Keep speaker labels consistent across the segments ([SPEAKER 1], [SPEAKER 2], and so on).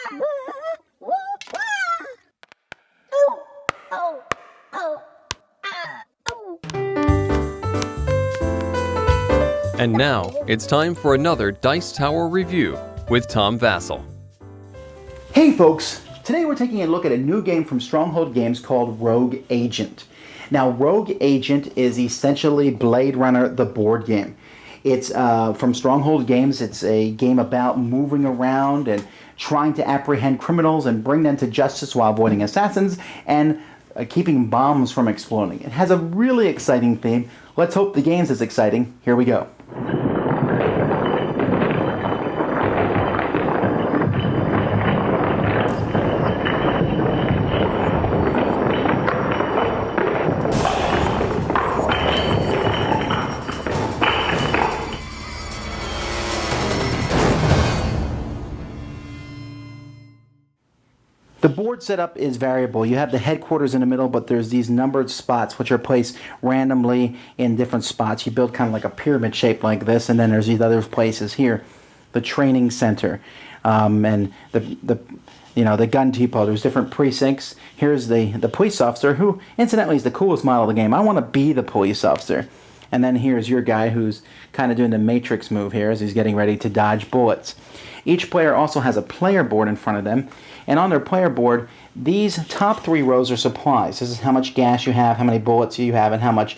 [SPEAKER 1] And now, it's time for another Dice Tower review with Tom Vasel.
[SPEAKER 2] Hey folks, today we're taking a look at a new game from Stronghold Games called Rogue Agent. Now, Rogue Agent is essentially Blade Runner, the board game. It's from Stronghold Games. It's a game about moving around and trying to apprehend criminals and bring them to justice while avoiding assassins and keeping bombs from exploding. It has a really exciting theme. Let's hope the game's as exciting. Here we go. The board setup is variable. You have the headquarters in the middle, but there's these numbered spots which are placed randomly in different spots. You build kind of like a pyramid shape like this, and then there's these other places here. The training center, and the gun depot. There's different precincts. Here's the police officer, who incidentally is the coolest model of the game. I want to be the police officer. And then here's your guy who's kind of doing the Matrix move here as he's getting ready to dodge bullets. Each player also has a player board in front of them, and on their player board, these top three rows are supplies. This is how much gas you have, how many bullets you have, and how much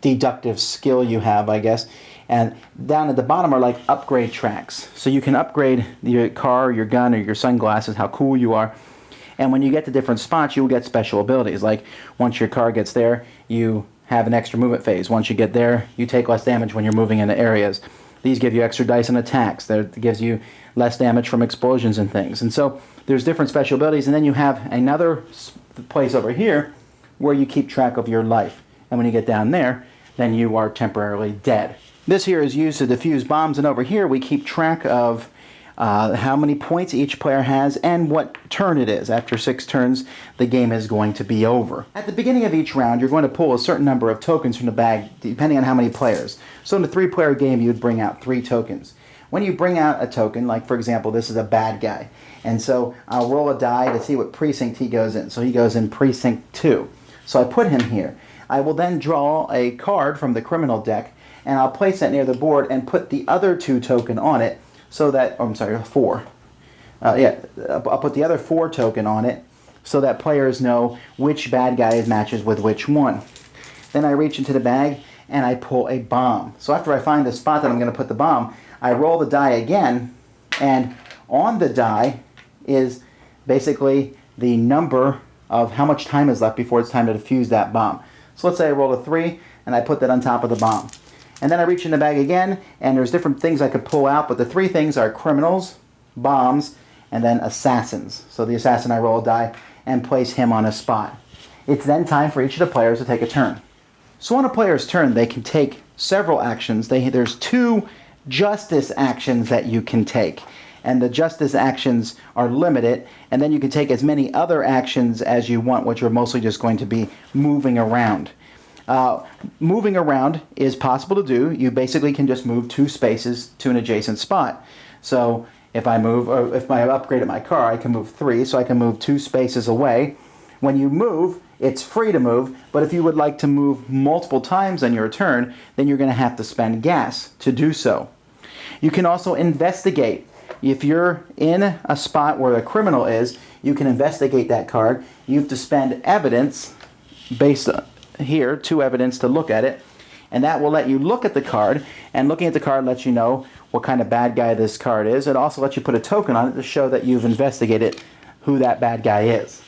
[SPEAKER 2] deductive skill you have, I guess. And down at the bottom are like upgrade tracks. So you can upgrade your car, your gun, or your sunglasses, how cool you are. And when you get to different spots, you will get special abilities. Like once your car gets there, you have an extra movement phase. Once you get there, you take less damage when you're moving into areas. These give you extra dice on attacks. That gives you less damage from explosions and things. And so there's different special abilities. And then you have another place over here where you keep track of your life. And when you get down there, then you are temporarily dead. This here is used to defuse bombs. And over here, we keep track of how many points each player has and what turn it is. After 6 turns, the game is going to be over. At the beginning of each round, you're going to pull a certain number of tokens from the bag, depending on how many players. So in a 3-player game, you'd bring out 3 tokens. When you bring out a token, like for example, this is a bad guy, and so I'll roll a die to see what precinct he goes in. So he goes in precinct 2. So I put him here. I will then draw a card from the criminal deck, and I'll place that near the board and put the other 2 token on it, so that, oh, I'm sorry, 4. I'll put the other 4 token on it so that players know which bad guy matches with which one. Then I reach into the bag and I pull a bomb. So after I find the spot that I'm going to put the bomb, I roll the die again, and on the die is basically the number of how much time is left before it's time to defuse that bomb. So let's say I roll a 3 and I put that on top of the bomb. And then I reach in the bag again, and there's different things I could pull out, but the 3 things are criminals, bombs, and then assassins. So the assassin, I roll a die and place him on a spot. It's then time for each of the players to take a turn. So on a player's turn, they can take several actions. There's 2 justice actions that you can take. And the justice actions are limited, and then you can take as many other actions as you want, which are mostly just going to be moving around. Moving around is possible to do. You basically can just move 2 spaces to an adjacent spot. So if I move, or if I upgraded my car, I can move 3, so I can move 2 spaces away. When you move, it's free to move, but if you would like to move multiple times on your turn, then you're going to have to spend gas to do so. You can also investigate. If you're in a spot where a criminal is, you can investigate that card. You have to spend evidence based on here, 2 evidence to look at it, and that will let you look at the card, and looking at the card lets you know what kind of bad guy this card is. It also lets you put a token on it to show that you've investigated who that bad guy is.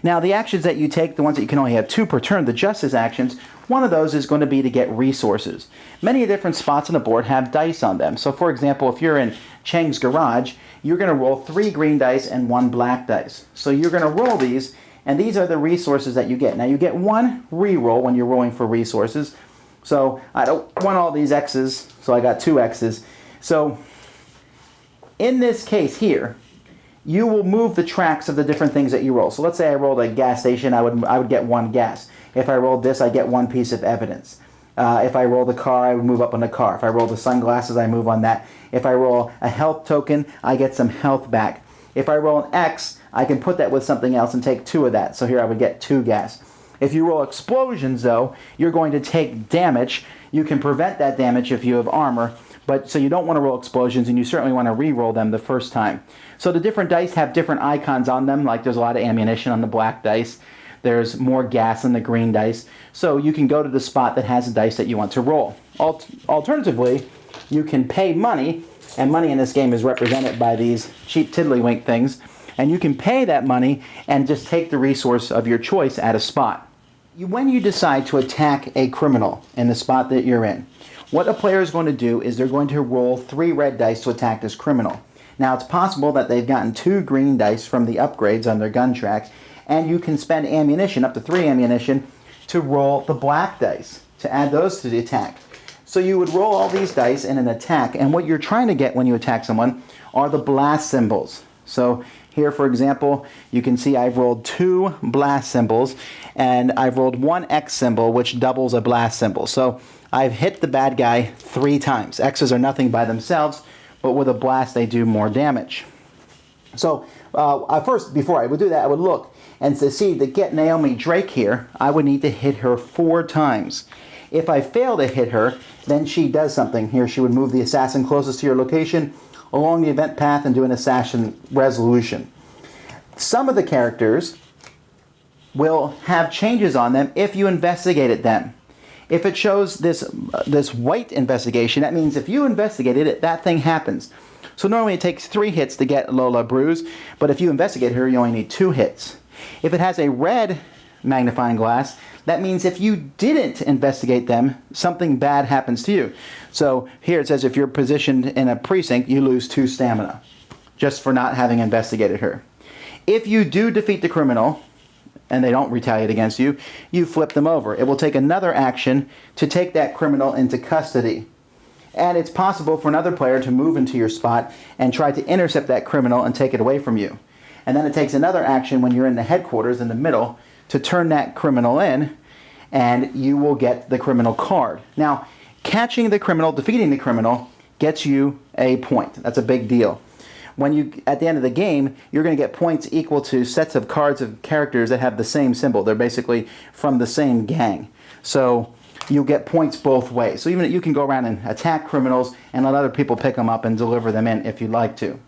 [SPEAKER 2] Now the actions that you take, the ones that you can only have 2 per turn, the justice actions, one of those is going to be to get resources. Many different spots on the board have dice on them. So for example, if you're in Cheng's garage, you're going to roll 3 green dice and 1 black dice. So you're going to roll these, and these are the resources that you get. Now you get 1 re-roll when you're rolling for resources. So I don't want all these X's, so I got 2 X's. So in this case here, you will move the tracks of the different things that you roll. So let's say I rolled a gas station, I would get 1 gas. If I rolled this, I get 1 piece of evidence. If I roll the car, I would move up on the car. If I roll the sunglasses, I move on that. If I roll a health token, I get some health back. If I roll an X, I can put that with something else and take 2 of that. So here I would get 2 gas. If you roll explosions, though, you're going to take damage. You can prevent that damage if you have armor, but so you don't want to roll explosions, and you certainly want to re-roll them the first time. So the different dice have different icons on them, like there's a lot of ammunition on the black dice. There's more gas on the green dice. So you can go to the spot that has a dice that you want to roll. Alternatively, you can pay money, and money in this game is represented by these cheap tiddlywink things, and you can pay that money and just take the resource of your choice at a spot. When you decide to attack a criminal in the spot that you're in, what a player is going to do is they're going to roll 3 red dice to attack this criminal. Now, it's possible that they've gotten 2 green dice from the upgrades on their gun track, and you can spend ammunition, up to 3 ammunition, to roll the black dice, to add those to the attack. So you would roll all these dice in an attack, and what you're trying to get when you attack someone are the blast symbols. So here, for example, you can see I've rolled 2 blast symbols, and I've rolled 1 X symbol, which doubles a blast symbol. So I've hit the bad guy 3 times. X's are nothing by themselves, but with a blast they do more damage. So first, before I would do that, I would look, and to see to get Naomi Drake here, I would need to hit her 4 times. If I fail to hit her, then she does something. Here she would move the assassin closest to your location along the event path and do an assassin resolution. Some of the characters will have changes on them if you investigated them. If it shows this white investigation, that means if you investigated it, that thing happens. So normally it takes 3 hits to get Lola Bruise, but if you investigate her, you only need 2 hits. If it has a red magnifying glass, that means if you didn't investigate them, something bad happens to you. So here it says if you're positioned in a precinct, you lose 2 stamina, just for not having investigated her. If you do defeat the criminal, and they don't retaliate against you, you flip them over. It will take another action to take that criminal into custody. And it's possible for another player to move into your spot and try to intercept that criminal and take it away from you. And then it takes another action when you're in the headquarters in the middle to turn that criminal in, and you will get the criminal card. Now, catching the criminal, defeating the criminal, gets you a point. That's a big deal. When you, at the end of the game, you're going to get points equal to sets of cards of characters that have the same symbol. They're basically from the same gang. So you'll get points both ways. So even you can go around and attack criminals and let other people pick them up and deliver them in if you'd like to.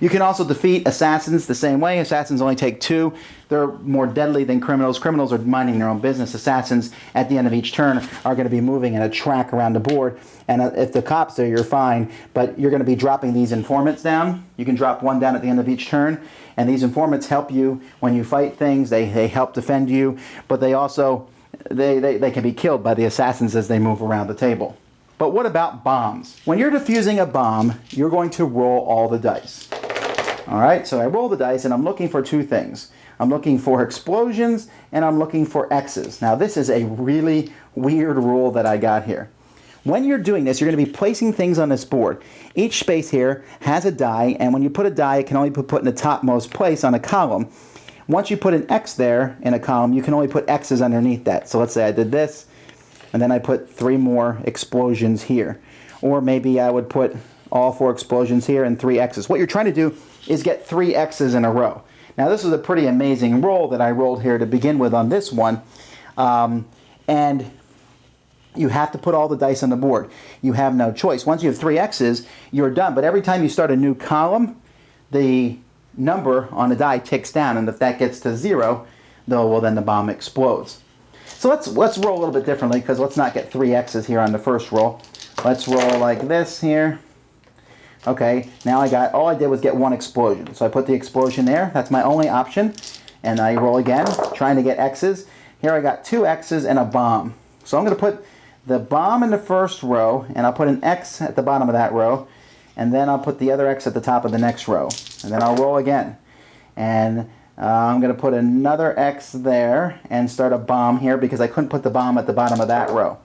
[SPEAKER 2] You can also defeat assassins the same way. Assassins only take 2. They're more deadly than criminals. Criminals are minding their own business. Assassins, at the end of each turn, are going to be moving in a track around the board. And if the cop's there, you're fine. But you're going to be dropping these informants down. You can drop 1 down at the end of each turn. And these informants help you when you fight things. They help defend you. But they also, they can be killed by the assassins as they move around the table. But what about bombs? When you're defusing a bomb, you're going to roll all the dice. All right, so I roll the dice, and I'm looking for 2 things. I'm looking for explosions, and I'm looking for X's. Now, this is a really weird rule that I got here. When you're doing this, you're going to be placing things on this board. Each space here has a die, and when you put a die, it can only be put in the topmost place on a column. Once you put an X there in a column, you can only put X's underneath that. So let's say I did this, and then I put 3 more explosions here. Or maybe I would put all 4 explosions here and 3 X's. What you're trying to do is get 3 X's in a row. Now this is a pretty amazing roll that I rolled here to begin with on this one. And you have to put all the dice on the board. You have no choice. Once you have 3 X's, you're done. But every time you start a new column, the number on the die ticks down. And if that gets to 0, well, then the bomb explodes. So let's roll a little bit differently, because let's not get 3 X's here on the first roll. Let's roll like this here. Okay, now all I did was get 1 explosion. So I put the explosion there. That's my only option. And I roll again, trying to get X's. Here I got 2 X's and a bomb. So I'm going to put the bomb in the first row, and I'll put an X at the bottom of that row. And then I'll put the other X at the top of the next row. And then I'll roll again. And I'm going to put another X there and start a bomb here, because I couldn't put the bomb at the bottom of that row.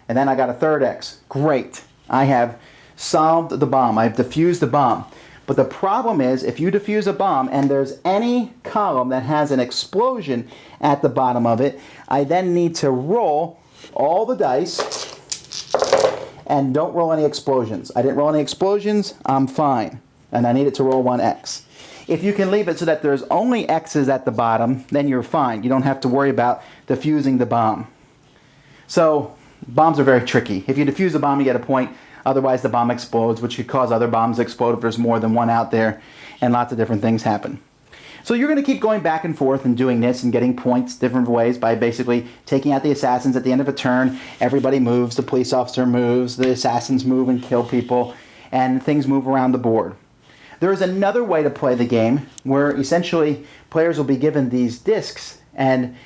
[SPEAKER 2] And then I got a 3rd X. Great. I have solved the bomb. I've defused the bomb. But the problem is, if you defuse a bomb and there's any column that has an explosion at the bottom of it, I then need to roll all the dice and don't roll any explosions. I didn't roll any explosions, I'm fine. and I need it to roll 1x. If you can leave it so that there's only x's at the bottom, then you're fine. You don't have to worry about defusing the bomb. So bombs are very tricky. If you defuse a bomb, you get a point. Otherwise, the bomb explodes, which could cause other bombs to explode if there's more than one out there, and lots of different things happen. So you're going to keep going back and forth and doing this and getting points different ways by basically taking out the assassins at the end of a turn. Everybody moves, the police officer moves, the assassins move and kill people, and things move around the board. There is another way to play the game where essentially players will be given these discs, and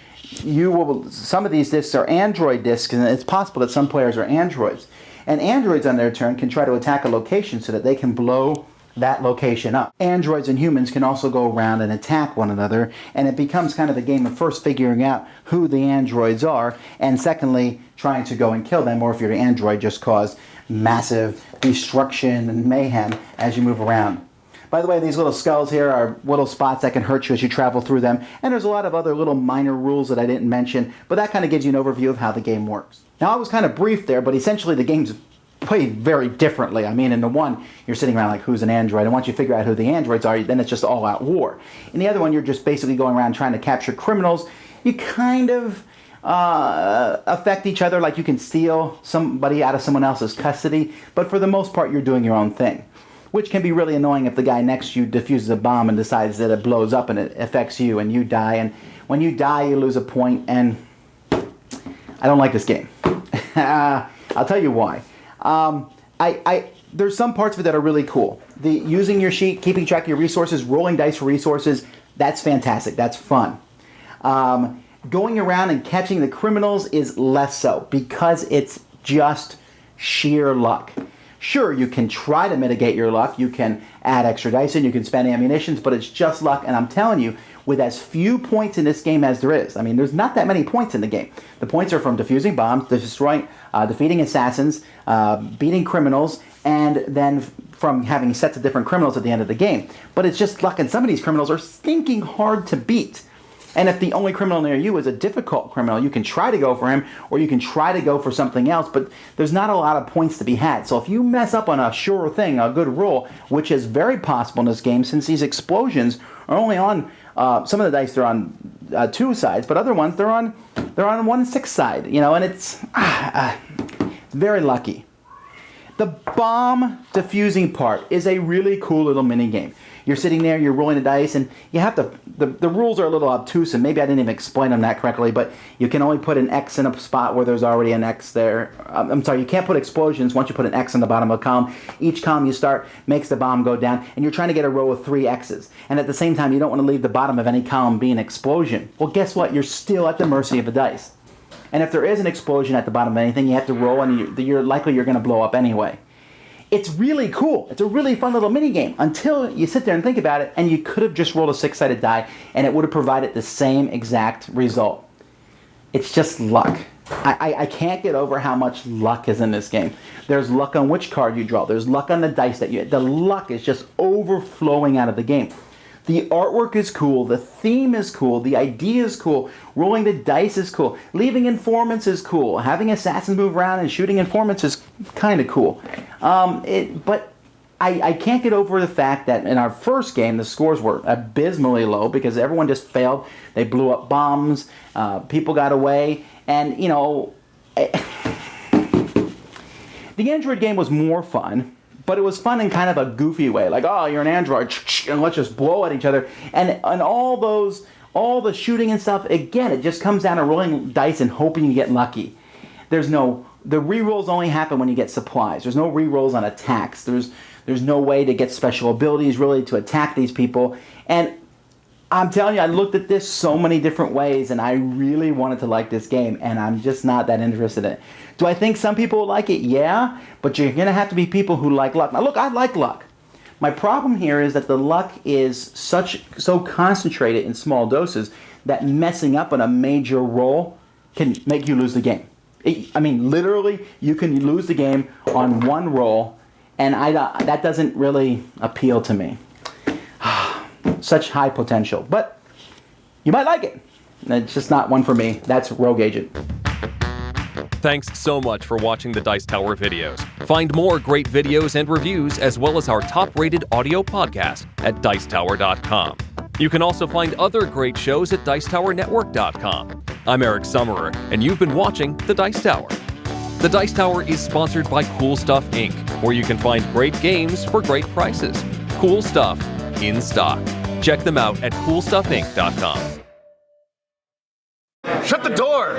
[SPEAKER 2] some of these discs are Android discs, and it's possible that some players are androids. And androids on their turn can try to attack a location so that they can blow that location up. Androids and humans can also go around and attack one another, and it becomes kind of the game of first figuring out who the androids are, and secondly, trying to go and kill them, or if you're an android, just cause massive destruction and mayhem as you move around. By the way, these little skulls here are little spots that can hurt you as you travel through them, and there's a lot of other little minor rules that I didn't mention, but that kind of gives you an overview of how the game works. Now, I was kind of brief there, but essentially the game's played very differently. I mean, in the one, you're sitting around like, who's an android? And once you figure out who the androids are, then it's just all-out war. In the other one, you're just basically going around trying to capture criminals. You kind of affect each other, like you can steal somebody out of someone else's custody, but for the most part, you're doing your own thing, which can be really annoying if the guy next to you defuses a bomb and decides that it blows up and it affects you and you die. And when you die, you lose a point, and I don't like this game. I'll tell you why. There's some parts of it that are really cool. Using your sheet, keeping track of your resources, rolling dice for resources, that's fantastic. That's fun. Going around and catching the criminals is less so because it's just sheer luck. Sure, you can try to mitigate your luck. You can add extra dice in, you can spend ammunitions, but it's just luck. And I'm telling you, with as few points in this game as there is, I mean, there's not that many points in the game. The points are from defusing bombs, defeating assassins, beating criminals, and then from having sets of different criminals at the end of the game. But it's just luck, and some of these criminals are stinking hard to beat. And if the only criminal near you is a difficult criminal, you can try to go for him, or you can try to go for something else, but there's not a lot of points to be had. So if you mess up on a sure thing, a good roll, which is very possible in this game, since these explosions are only on, some of the dice, they're on 2 sides, but other ones, they're on 1/6 side, you know, and it's very lucky. The bomb defusing part is a really cool little mini game. You're sitting there, you're rolling the dice, and you have to, the rules are a little obtuse, and maybe I didn't even explain them that correctly, but you can only put an X in a spot where there's already an X there. I'm sorry, you can't put explosions once you put an X on the bottom of a column. Each column you start makes the bomb go down, and you're trying to get a row of 3 X's. And at the same time, you don't want to leave the bottom of any column be an explosion. Well, guess what? You're still at the mercy of the dice. And if there is an explosion at the bottom of anything, you have to roll, and you're likely you're going to blow up anyway. It's really cool. It's a really fun little mini game until you sit there and think about it, and you could have just rolled a 6-sided die, and it would have provided the same exact result. It's just luck. I can't get over how much luck is in this game. There's luck on which card you draw. There's luck on the dice that the luck is just overflowing out of the game. The artwork is cool, the theme is cool, the idea is cool, rolling the dice is cool, leaving informants is cool, having assassins move around and shooting informants is kind of cool. But I can't get over the fact that in our first game the scores were abysmally low because everyone just failed. They blew up bombs, people got away, and you know, the Android game was more fun. But it was fun in kind of a goofy way, like, oh, you're an android, and let's just blow at each other. And all the shooting and stuff, again, it just comes down to rolling dice and hoping you get lucky. The rerolls only happen when you get supplies. There's no rerolls on attacks. There's no way to get special abilities, really, to attack these people. And I'm telling you, I looked at this so many different ways, and I really wanted to like this game, and I'm just not that interested in it. Do I think some people will like it? Yeah, but you're going to have to be people who like luck. Now, look, I like luck. My problem here is that the luck is so concentrated in small doses that messing up on a major roll can make you lose the game. I mean, literally, you can lose the game on one roll, and that doesn't really appeal to me. Such high potential, but you might like it. It's just not one for me. That's Rogue Agent.
[SPEAKER 1] Thanks so much for watching the Dice Tower videos. Find more great videos and reviews as well as our top-rated audio podcast at Dicetower.com. You can also find other great shows at Dicetowernetwork.com. I'm Eric Summerer, and you've been watching The Dice Tower. The Dice Tower is sponsored by Cool Stuff Inc., where you can find great games for great prices. Cool stuff in stock. Check them out at CoolStuffInc.com.
[SPEAKER 3] Shut the door!